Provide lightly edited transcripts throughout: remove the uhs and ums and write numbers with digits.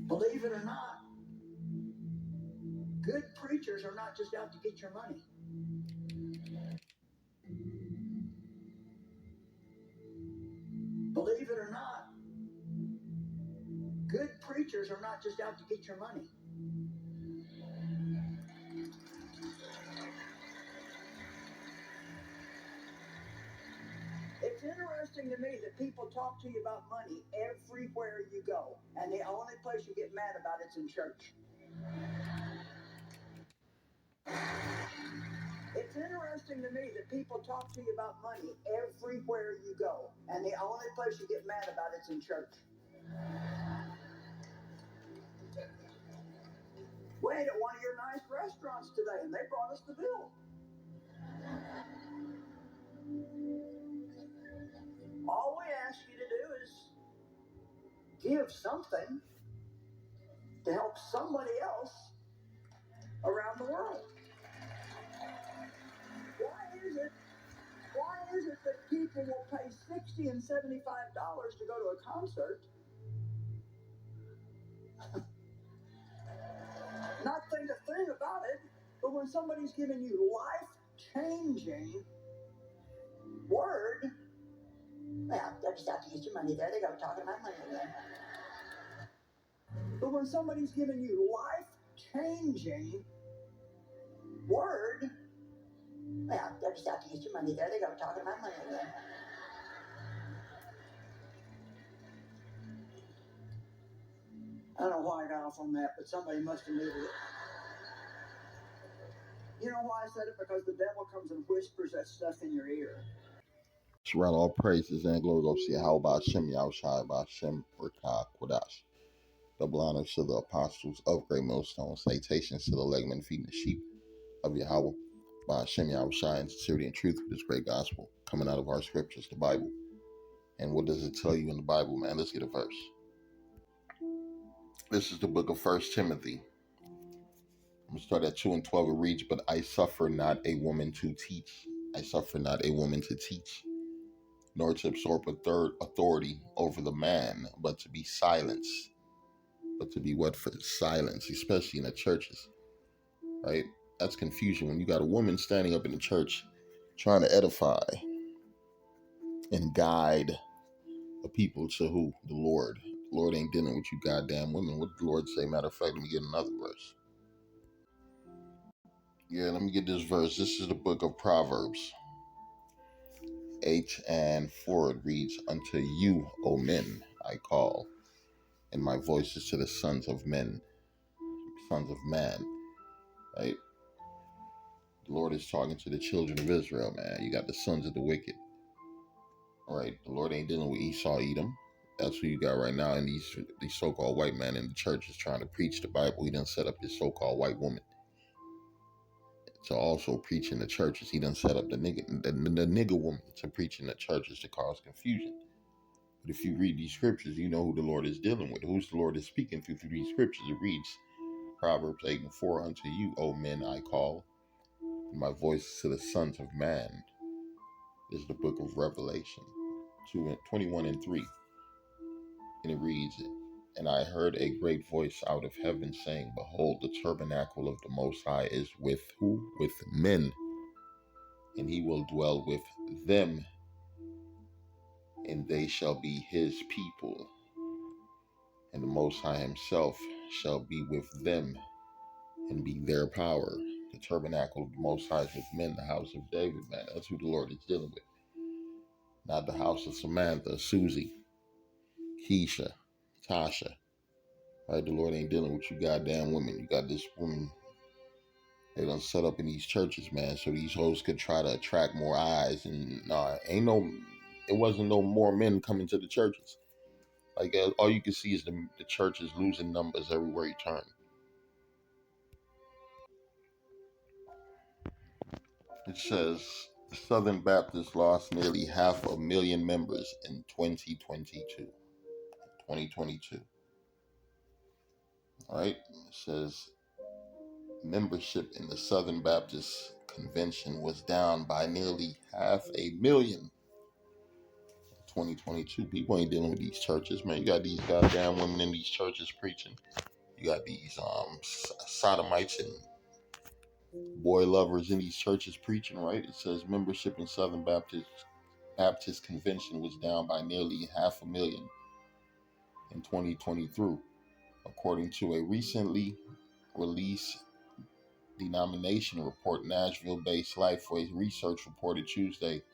Believe it or not, good preachers are not just out to get your money. Believe it or not, good preachers are not just out to get your money. It's interesting to me that people talk to you about money everywhere you go, and the only place you get mad about it's in church. It's interesting to me that people talk to you about money everywhere you go, and the only place you get mad about it's in church. We ate at one of your nice restaurants today, and they brought us the bill. All we ask you to do is give something to help somebody else around the world. Why is it that people will pay $60 and $75 to go to a concert, not think a thing about it, but when somebody's giving you life-changing word, well, they're just out to get your money. There they go, talking about money again. But when somebody's giving you life-changing word, well, they're just out to get your money. There they go, talking about money again. I don't know why I got off on that, but somebody must have needed it. You know why I said it? Because the devil comes and whispers that stuff in your ear. Scriptural, all praises and glory goes to Yahweh Shem Yahushai Bashem Rakah Kodash. Double honors to the apostles of Great Millstone. Salutations to the legmen feeding the sheep of Yahweh by Shem Yahushai in sincerity and truth with this great gospel coming out of our scriptures, the Bible. And what does it tell you in the Bible, man? Let's get a verse. This is the book of 1 Timothy. I'm going to start at 2 and 12. It reads, "But I suffer not a woman to teach. I suffer not a woman to teach, nor to absorb a third authority over the man, but to be silenced." But to be what? For silence, especially in the churches, right? That's confusion when you got a woman standing up in the church trying to edify and guide the people to who? The Lord. The Lord ain't dealing with you goddamn women. What did the Lord say? Matter of fact, let me get another verse. Yeah, let me get this verse. This is the book of Proverbs 8 and 4. It reads, "Unto you, O men, I call, and my voice is to the sons of men," sons of man, right? The Lord is talking to the children of Israel, man. You got the sons of the wicked. All right, the Lord ain't dealing with Esau, Edom. That's who you got right now. And these so-called white men in the church is trying to preach the Bible. He done set up this so-called white woman to also preach in the churches. He done set up the nigger woman to preach in the churches to cause confusion. But if you read these scriptures, you know who the Lord is dealing with. Who's the Lord is speaking through these scriptures. It reads Proverbs 8 and 4, "Unto you, O men, I call, and my voice to the sons of man." This is the book of Revelation 21 and 3. And it reads, "And I heard a great voice out of heaven saying, Behold, the tabernacle of the Most High is with who? With men. And he will dwell with them, and they shall be his people. And the Most High himself shall be with them, and be their power." The tabernacle of the Most High is with men, the house of David, man. That's who the Lord is dealing with. Not the house of Samantha, Susie, Keisha, Tasha. Right? The Lord ain't dealing with you goddamn women. You got this woman they done set up in these churches, man, so these hoes could try to attract more eyes. And it wasn't no more men coming to the churches. Like, all you can see is the churches losing numbers everywhere you turn. It says the Southern Baptists lost nearly 500,000 members in 2022. All right. It says membership in the Southern Baptist Convention was down by nearly 500,000 in 2022. People ain't dealing with these churches, man. You got these goddamn women in these churches preaching. You got these sodomites and boy lovers in these churches preaching, right? It says membership in Southern Baptist Convention was down by nearly 500,000 in 2023, according to a recently released denomination report. Nashville-based Lifeway Research reported Tuesday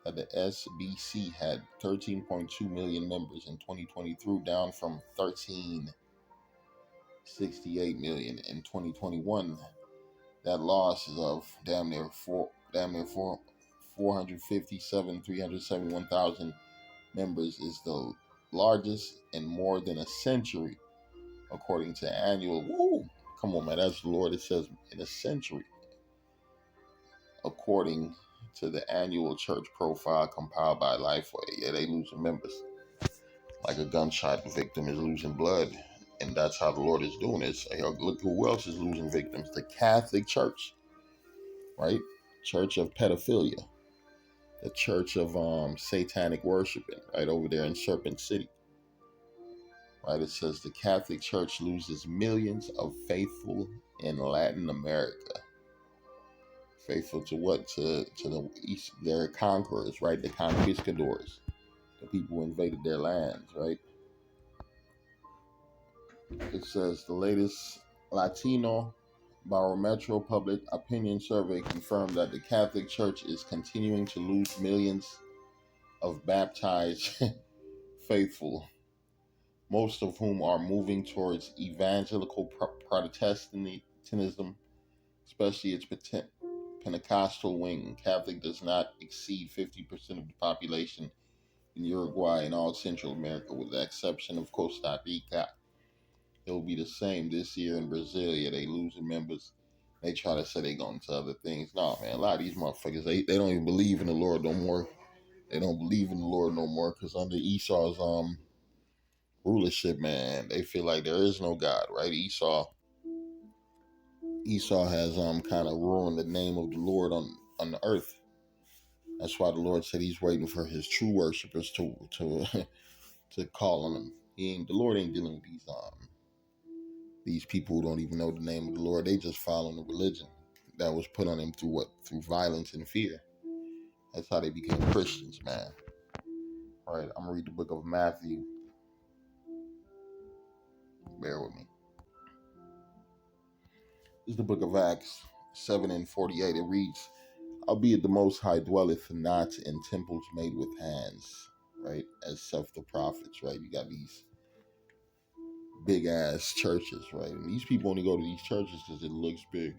that the SBC had 13.2 million members in 2023, down from 13.68 million in 2021. That loss of damn near 371,000 members is the largest in more than a century, according to annual. Woo, come on, man, that's the Lord. It says in a century, according to the annual church profile compiled by Lifeway. Yeah, they losing members. Like a gunshot victim is losing blood. And that's how the Lord is doing it. Hey, look who else is losing victims. The Catholic Church, right? Church of pedophilia. The church of satanic worshiping, right over there in Serpent City. Right? It says the Catholic Church loses millions of faithful in Latin America. Faithful to what? To the East, their conquerors, right? The conquistadors, the people who invaded their lands, right? It says the latest Latino Barometro Public Opinion Survey confirmed that the Catholic Church is continuing to lose millions of baptized faithful, most of whom are moving towards evangelical Protestantism, especially its Pentecostal wing. Catholic does not exceed 50% of the population in Uruguay and all Central America, with the exception of Costa Rica. It'll be the same this year in Brasilia. They losing members. They try to say they going to other things. No, man, a lot of these motherfuckers, they don't even believe in the Lord no more. They don't believe in the Lord no more because under Esau's rulership, man, they feel like there is no God, right? Esau has kind of ruined the name of the Lord on the earth. That's why the Lord said He's waiting for His true worshipers to to call on Him. The Lord ain't dealing with these people who don't even know the name of the Lord. They just following the religion that was put on them through what? Through violence and fear. That's how they became Christians, man. All right, I'm gonna read the book of Matthew. Bear with me. This is the book of Acts 7:48. It reads, "Albeit the Most High dwelleth not in temples made with hands," right? As saith the prophets, right? You got these big ass churches, right? And these people only go to these churches because it looks big.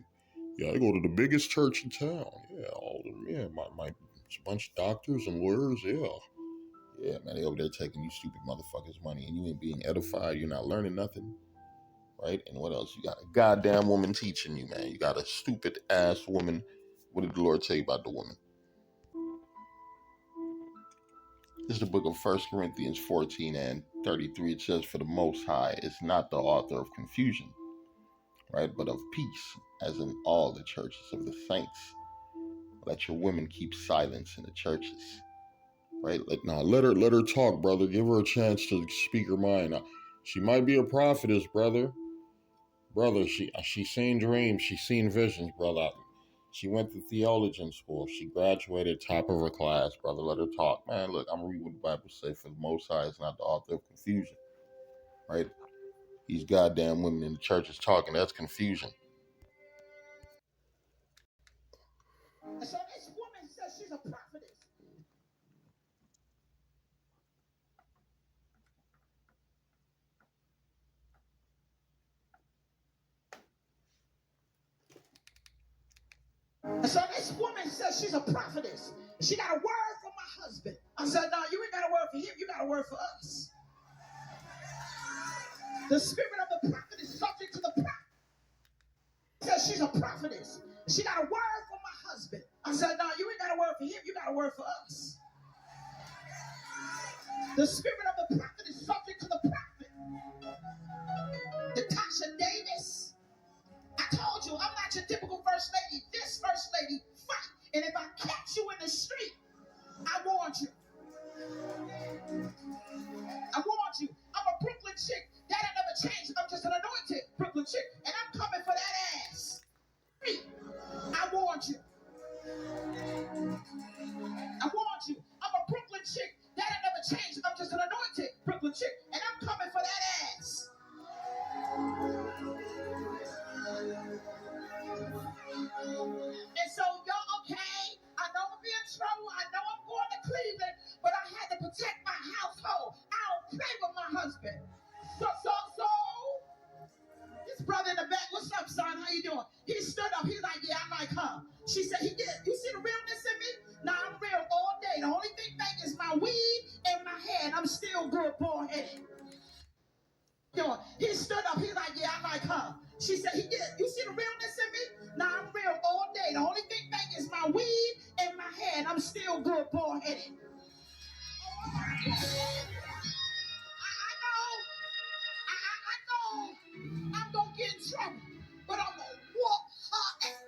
Yeah, I go to the biggest church in town. Yeah, my it's a bunch of doctors and lawyers. Yeah, man, they over there taking you stupid motherfuckers' money, and you ain't being edified. You're not learning nothing, right? And what else? You got a goddamn woman teaching you, man. You got a stupid ass woman. What did the Lord tell you about the woman? This is the book of 1 Corinthians 14:33. It says, "For the Most High is not the author of confusion, right, but of peace, as in all the churches of the saints. Let your women keep silence in the churches." Right? Let her talk, brother. Give her a chance to speak her mind. She might be a prophetess, brother. She seen dreams. She seen visions, brother. She went to theologian school. She graduated top of her class, brother. Let her talk. Man, look, I'm reading what the Bible says. For the Most High is not the author of confusion. Right? These goddamn women in the church is talking. That's confusion. So this woman says she's a prophetess. So this woman says she's a prophetess. She got a word for my husband. I said, no, you ain't got a word for him. You got a word for us. The spirit of the prophet is subject to the prophet. Says she's a prophetess. She got a word for my husband. I said, no, you ain't got a word for him. You got a word for us. The spirit of the prophet is subject to the prophet. Natasha Davis. I told you, I'm not your typical first lady. This first lady fight. And if I catch you in the street, I warned you. change. I'm just an anointed Brooklyn chick, and I'm coming for that ass. I warned you. I warned you. I'm a Brooklyn chick. That ain't never changed. I'm just an anointed Brooklyn chick, and I'm coming for that ass. And so, y'all, okay, I know I'm being trouble. I know I'm going to Cleveland, but I had to protect my household. I don't play with my husband. So, this brother in the back, what's up, son? How you doing? He stood up. He's like, yeah, I like her. She said, he did. You see the realness in me? Nah, I'm real all day. The only thing is my weed and my head. I'm still good, bald-headed. He stood up. He's like, yeah, I like her. She said, he did. You see the realness in me? Nah, I'm real all day. The only thing is my weed and my head. I'm still good, bald-headed. I know I'm going to get in trouble, but I'm going to walk her ass.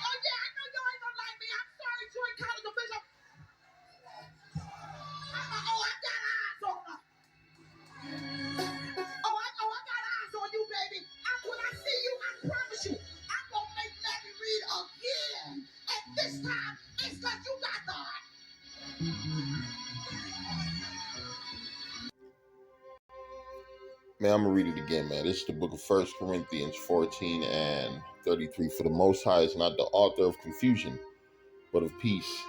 Oh, yeah, I know y'all ain't going to like me. I'm sorry, Joy College official. I got eyes on her. I got eyes on you, baby. When I see you, I promise you, I'm going to make Larry read again. And this time, it's because you got the heart. Man, I'm going to read it again, man. This is the book of 1 Corinthians 14 and 33. For the Most High is not the author of confusion, but of peace.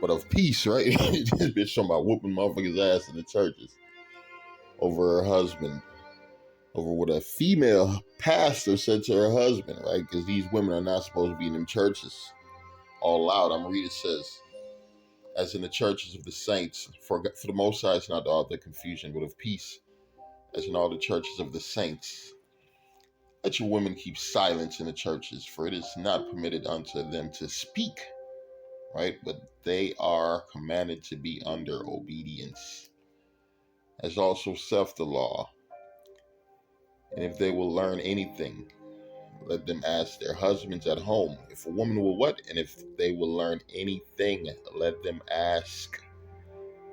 But of peace, right? This bitch talking about whooping motherfuckers' ass in the churches over her husband, over what a female pastor said to her husband, right? Because these women are not supposed to be in them churches all loud. I'm going to read it. Says, as in the churches of the saints, for the Most High is not the author of confusion, but of peace, as in all the churches of the saints. Let your women keep silence in the churches, for it is not permitted unto them to speak, right? But they are commanded to be under obedience, as also saith the law. And if they will learn anything, let them ask their husbands at home. If a woman will what? And if they will learn anything, let them ask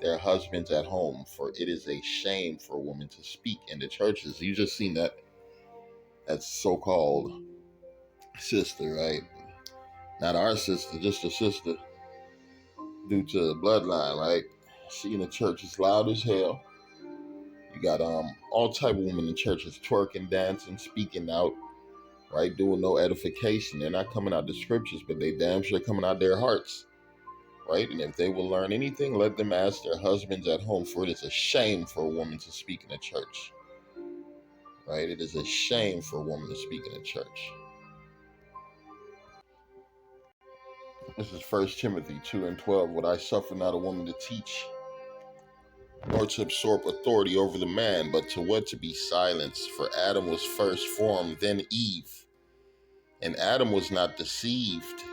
their husbands at home, for it is a shame for a woman to speak in the churches. You just seen that so-called sister, right? Not our sister, just a sister due to the bloodline, right? She in the church is loud as hell. You got all type of women in churches twerking, dancing, speaking out, right? Doing no edification. They're not coming out the scriptures, but they damn sure coming out their hearts, right? And if they will learn anything, let them ask their husbands at home, for it is a shame for a woman to speak in a church, right? It is a shame for a woman to speak in a church. This is 1 Timothy 2 and 12. Would I suffer not a woman to teach, nor to absorb authority over the man, but to what? To be silenced. For Adam was first formed, then Eve. And Adam was not deceived,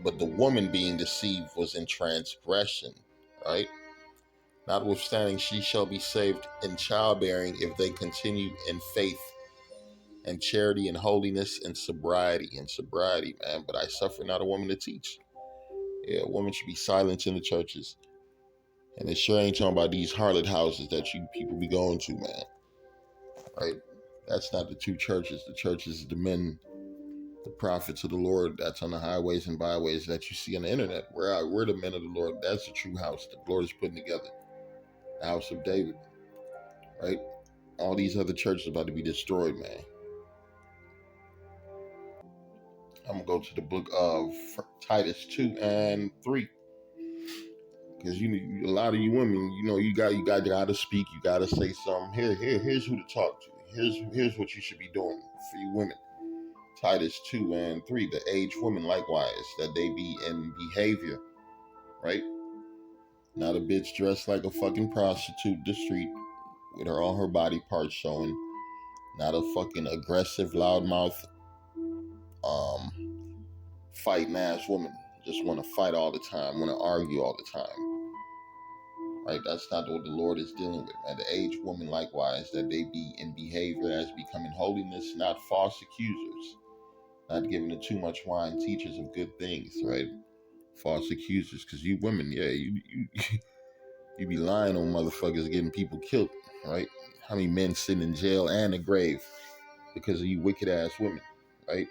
but the woman being deceived was in transgression, right? Notwithstanding, she shall be saved in childbearing if they continue in faith and charity and holiness and sobriety. Man. But I suffer not a woman to teach. Yeah, a woman should be silent in the churches. And it sure ain't talking about these harlot houses that you people be going to, man. Right? That's not the two churches. The churches is the men, the prophets of the Lord that's on the highways and byways that you see on the internet. We're the men of the Lord. That's the true house that the Lord is putting together. The house of David. Right? All these other churches are about to be destroyed, man. I'm going to go to the book of Titus 2 and 3. Because a lot of you women, you got to speak. You got to say something. Here's who to talk to. Here's what you should be doing for you women. Titus 2 and 3. The aged women likewise, that they be in behavior, right? Not a bitch dressed like a fucking prostitute the street with all her body parts showing. Not a fucking aggressive, loudmouth, fighting ass woman. Just want to fight all the time, want to argue all the time. Right? That's not what the Lord is dealing with, man. The aged woman likewise, that they be in behavior as becoming holiness, not false accusers, not giving it too much wine, teachers of good things, right? False accusers, because you women, yeah, you be lying on motherfuckers getting people killed, right? How many men sitting in jail and the grave because of you wicked ass women, right?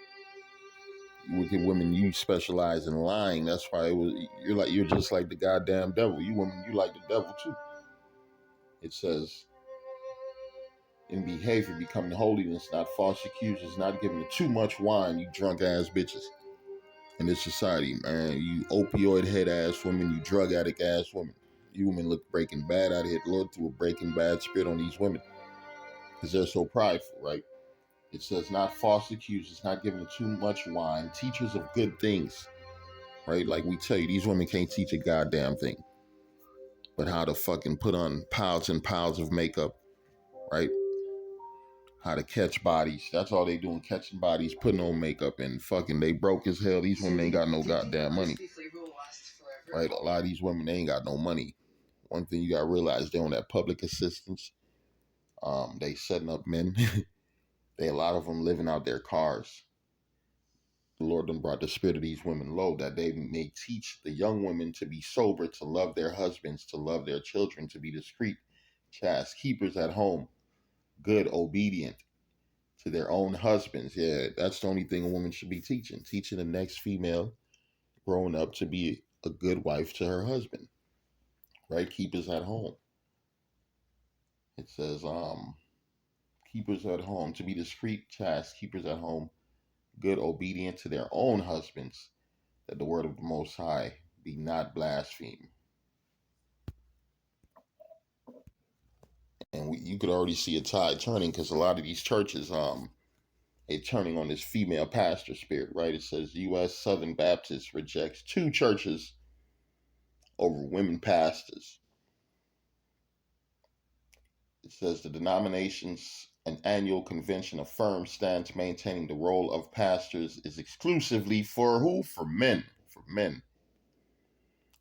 You wicked women, you specialize in lying. That's why you're just like the goddamn devil. You women, you like the devil too. It says in behavior, becoming holiness, not false accusers, not giving it too much wine, you drunk ass bitches. In this society, man, you opioid head ass women, you drug addict ass women. You women look Breaking Bad out here. The Lord threw a Breaking Bad spirit on these women because they're so prideful, right? It says not false accusers, not giving too much wine, teachers of good things, right? Like we tell you, these women can't teach a goddamn thing, but how to fucking put on piles and piles of makeup, right? How to catch bodies. That's all they doing, catching bodies, putting on makeup, and fucking they broke as hell. These women ain't got no goddamn money, right? A lot of these women, they ain't got no money. One thing you gotta realize, they're on that public assistance. They setting up men. A lot of them living out their cars. The Lord done brought the spirit of these women low, that they may teach the young women to be sober, to love their husbands, to love their children, to be discreet, chaste, keepers at home, good, obedient to their own husbands. Yeah, that's the only thing a woman should be teaching. Teaching the next female growing up to be a good wife to her husband, right? Keepers at home. It says, keepers at home, to be discreet, chaste, keepers at home, good, obedient to their own husbands, that the word of the Most High be not blasphemed. And you could already see a tide turning, because a lot of these churches, they turning on this female pastor spirit, right? It says U.S. Southern Baptist rejects 2 churches over women pastors. It says the denomination's an annual convention affirms stance maintaining the role of pastors is exclusively for who? For men. For men.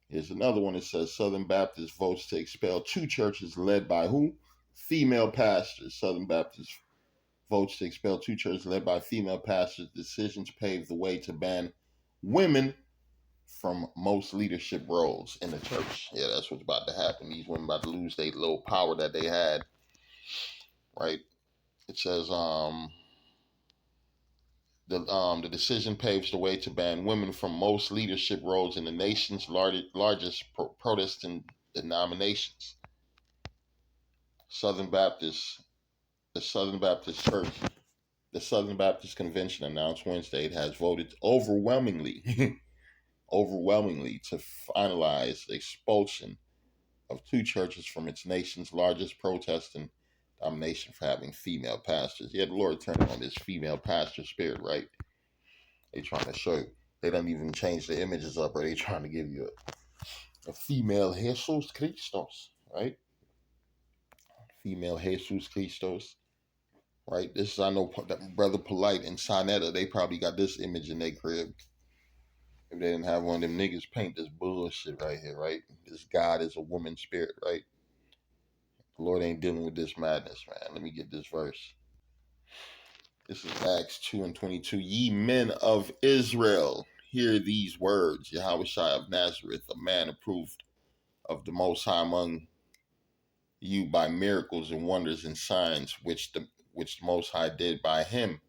Here's another one that says Southern Baptist votes to expel 2 churches led by who? Female pastors. Southern Baptist votes to expel 2 churches led by female pastors. Decisions paved the way to ban women from most leadership roles in the church. Yeah, that's what's about to happen. These women about to lose their little power that they had, right? It says the decision paves the way to ban women from most leadership roles in the nation's largest Protestant denominations. Southern Baptist, the Southern Baptist Church, the Southern Baptist Convention announced Wednesday it has voted overwhelmingly to finalize the expulsion of 2 churches from its nation's largest Protestant denomination for having female pastors. Yeah, the Lord turned on this female pastor spirit, right? They trying to show you. They don't even change the images up, or they trying to give you a female Jesus Christos, right? Female Jesus Christos, right? This is, I know that Brother Polite and Sinetta, they probably got this image in their crib. If they didn't have one of them niggas paint this bullshit right here, right? This God is a woman spirit, right? The Lord ain't dealing with this madness, man. Let me get this verse. This is Acts 2:22. Ye men of Israel, hear these words. Yahweh of Nazareth, a man approved of the Most High among you by miracles and wonders and signs, which the Most High did by him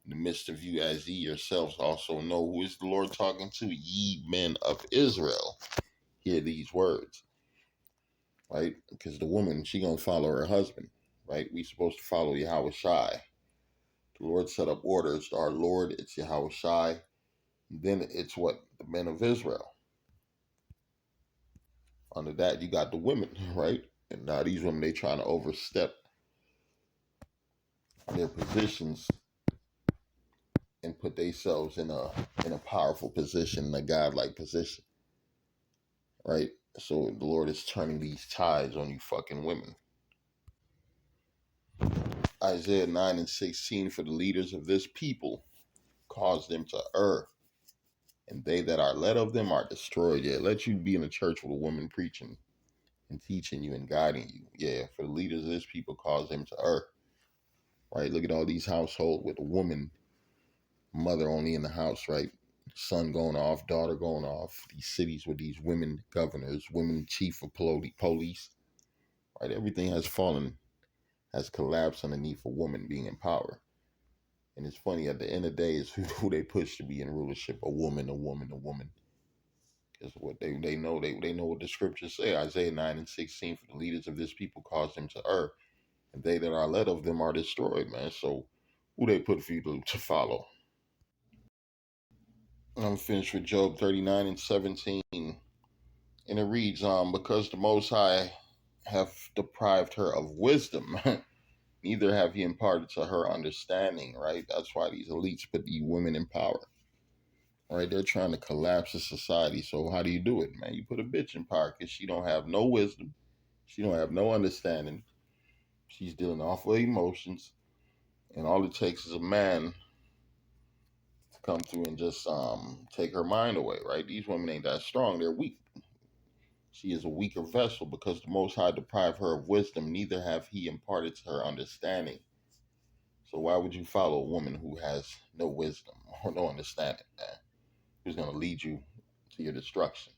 in the midst of you, as ye yourselves also know. Who is the Lord talking to? Ye men of Israel, hear these words, right? Because the woman, she gonna follow her husband, right? We supposed to follow Yahweh Shai. The Lord set up orders. Our Lord, it's Yahweh Shai. Then it's what? The men of Israel. Under that, you got the women, right? And now these women, they trying to overstep their positions and put themselves in a powerful position, in a godlike position, right? So the Lord is turning these tides on you fucking women. Isaiah 9:16, for the leaders of this people cause them to err, and they that are led of them are destroyed. Yeah, let you be in a church with a woman preaching and teaching you and guiding you. Yeah, for the leaders of this people cause them to err. Right? Look at all these households with a woman, mother only in the house, right? Son going off, daughter going off, these cities with these women governors, women chief of police, right? Everything has fallen, has collapsed underneath a woman being in power. And it's funny, at the end of the day, is who they push to be in rulership, a woman, a woman, a woman. Because what they know, they know what the scriptures say. Isaiah 9:16, for the leaders of this people cause them to err, and they that are led of them are destroyed, man. So who they put for you to follow? I'm finished with Job 39:17. And it reads, because the Most High have deprived her of wisdom, neither have he imparted to her understanding, right? That's why these elites put these women in power, right? They're trying to collapse the society. So how do you do it, man? You put a bitch in power because she don't have no wisdom. She don't have no understanding. She's dealing off with emotions. And all it takes is a man to come through and just take her mind away, right? These women ain't that strong. They're weak. She is a weaker vessel because the Most High deprived her of wisdom, neither have he imparted to her understanding. So why would you follow a woman who has no wisdom or no understanding, man? Who's going to lead you to your destruction?